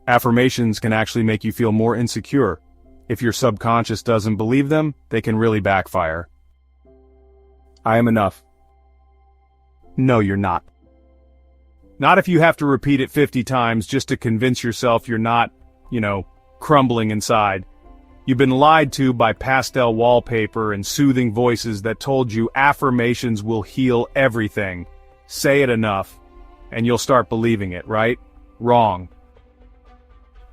Affirmations can actually make you feel more insecure. If your subconscious doesn't believe them, they can really backfire. I am enough. No, you're not. Not if you have to repeat it 50 times just to convince yourself you're not, crumbling inside. You've been lied to by pastel wallpaper and soothing voices that told you affirmations will heal everything. Say it enough, and you'll start believing it, right? Wrong.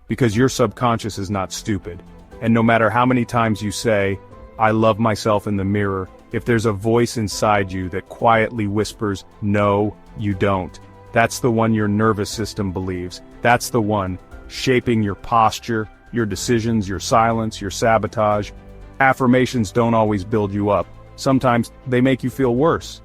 Because your subconscious is not stupid. And no matter how many times you say, I love myself in the mirror, if there's a voice inside you that quietly whispers, no, you don't, that's the one your nervous system believes. That's the one shaping your posture, your decisions, your silence, your sabotage. Affirmations don't always build you up. Sometimes they make you feel worse.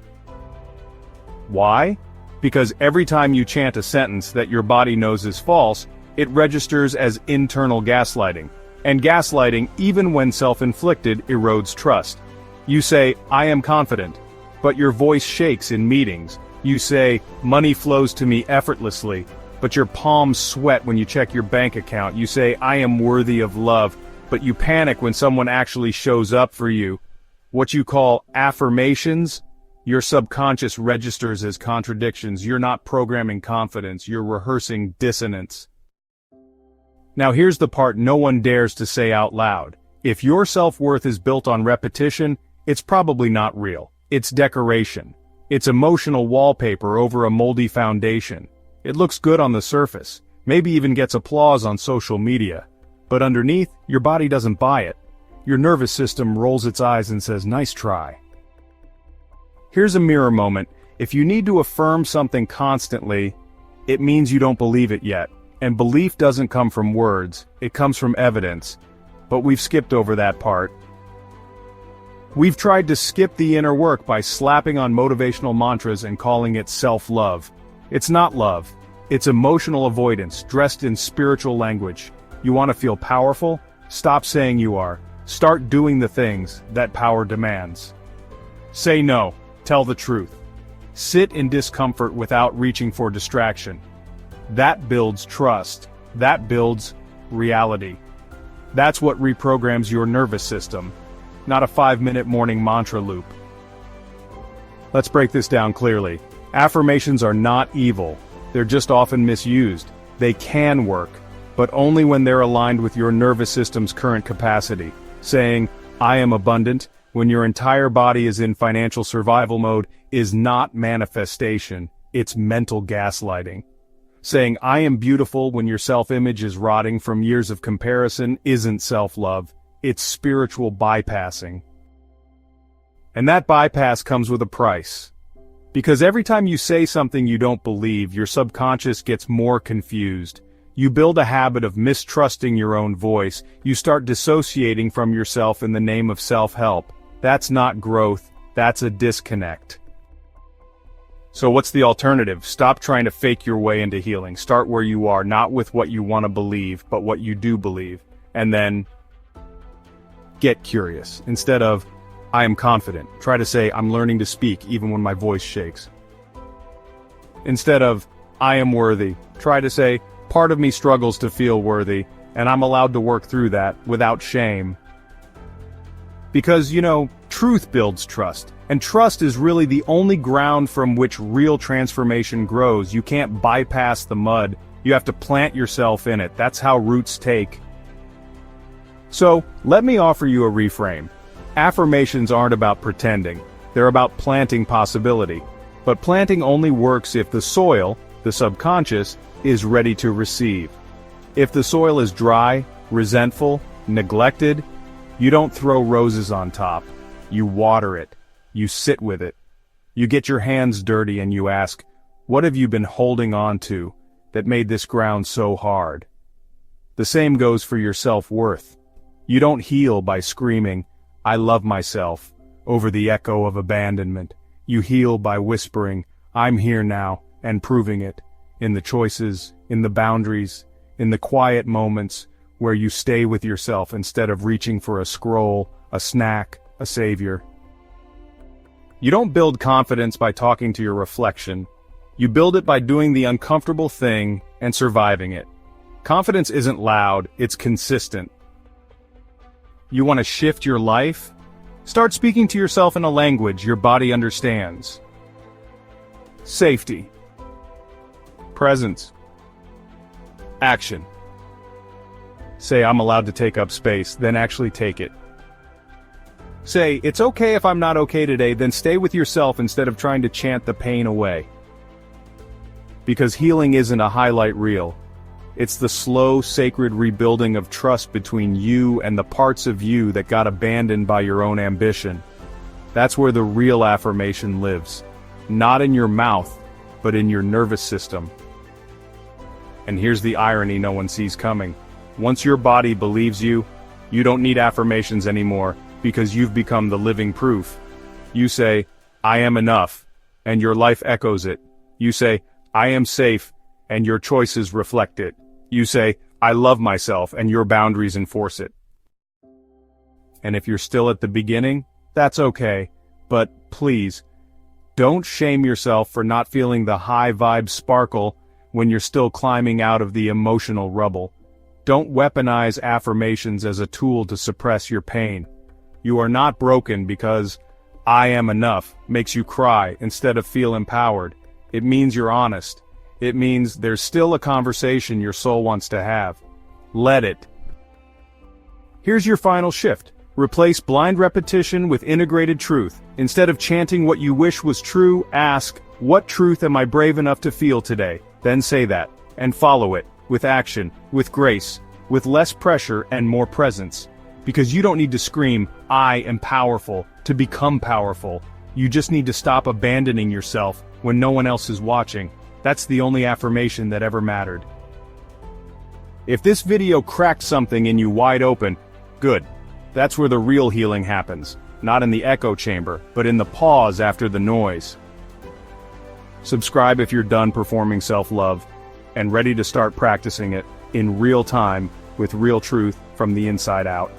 Why? Because every time you chant a sentence that your body knows is false, it registers as internal gaslighting. And gaslighting, even when self-inflicted, erodes trust. You say, I am confident, but your voice shakes in meetings. You say, money flows to me effortlessly, but your palms sweat when you check your bank account. You say, I am worthy of love, but you panic when someone actually shows up for you. What you call affirmations, your subconscious registers as contradictions. You're not programming confidence, you're rehearsing dissonance. Now here's the part no one dares to say out loud. If your self-worth is built on repetition, it's probably not real. It's decoration. It's emotional wallpaper over a moldy foundation. It looks good on the surface, maybe even gets applause on social media. But underneath, your body doesn't buy it. Your nervous system rolls its eyes and says, nice try. Here's a mirror moment. If you need to affirm something constantly, it means you don't believe it yet. And belief doesn't come from words, it comes from evidence. But we've skipped over that part. We've tried to skip the inner work by slapping on motivational mantras and calling it self-love. It's not love. It's emotional avoidance, dressed in spiritual language. You want to feel powerful? Stop saying you are. Start doing the things that power demands. Say no. Tell the truth. Sit in discomfort without reaching for distraction. That builds trust. That builds reality. That's what reprograms your nervous system, not a 5-minute morning mantra loop. Let's break this down clearly. Affirmations are not evil. They're just often misused. They can work, but only when they're aligned with your nervous system's current capacity. Saying, I am abundant, when your entire body is in financial survival mode, is not manifestation, it's mental gaslighting. Saying, I am beautiful when your self-image is rotting from years of comparison isn't self-love, it's spiritual bypassing. And that bypass comes with a price. Because every time you say something you don't believe, your subconscious gets more confused. You build a habit of mistrusting your own voice. You start dissociating from yourself in the name of self-help. That's not growth, that's a disconnect. So what's the alternative? Stop trying to fake your way into healing. Start where you are, not with what you want to believe, but what you do believe. And then get curious. Instead of, I am confident, try to say, I'm learning to speak even when my voice shakes. Instead of, I am worthy, try to say, part of me struggles to feel worthy, and I'm allowed to work through that without shame. Because, truth builds trust, and trust is really the only ground from which real transformation grows. You can't bypass the mud, you have to plant yourself in it. That's how roots take. So, let me offer you a reframe. Affirmations aren't about pretending, they're about planting possibility. But planting only works if the soil, the subconscious, is ready to receive. If the soil is dry, resentful, neglected, you don't throw roses on top. You water it. You sit with it. You get your hands dirty and you ask, what have you been holding on to that made this ground so hard? The same goes for your self-worth. You don't heal by screaming, I love myself, over the echo of abandonment. You heal by whispering, I'm here now, and proving it, in the choices, in the boundaries, in the quiet moments where you stay with yourself instead of reaching for a scroll, a snack, a savior. You don't build confidence by talking to your reflection. You build it by doing the uncomfortable thing and surviving it. Confidence isn't loud, it's consistent. You want to shift your life? Start speaking to yourself in a language your body understands. Safety. Presence. Action. Say, I'm allowed to take up space, then actually take it. Say, it's okay if I'm not okay today, then stay with yourself instead of trying to chant the pain away. Because healing isn't a highlight reel. It's the slow, sacred rebuilding of trust between you and the parts of you that got abandoned by your own ambition. That's where the real affirmation lives. Not in your mouth, but in your nervous system. And here's the irony no one sees coming. Once your body believes you, you don't need affirmations anymore, because you've become the living proof. You say, I am enough, and your life echoes it. You say, I am safe, and your choices reflect it. You say, I love myself, and your boundaries enforce it. And if you're still at the beginning, that's okay, but please, don't shame yourself for not feeling the high vibe sparkle when you're still climbing out of the emotional rubble. Don't weaponize affirmations as a tool to suppress your pain. You are not broken because I am enough makes you cry instead of feel empowered. It means you're honest. It means there's still a conversation your soul wants to have. Let it. Here's your final shift. Replace blind repetition with integrated truth. Instead of chanting what you wish was true, ask, what truth am I brave enough to feel today? Then say that, and follow it, with action, with grace, with less pressure and more presence. Because you don't need to scream, I am powerful, to become powerful. You just need to stop abandoning yourself when no one else is watching. That's the only affirmation that ever mattered. If this video cracked something in you wide open, good. That's where the real healing happens. Not in the echo chamber, but in the pause after the noise. Subscribe if you're done performing self-love, and ready to start practicing it in real time with real truth from the inside out.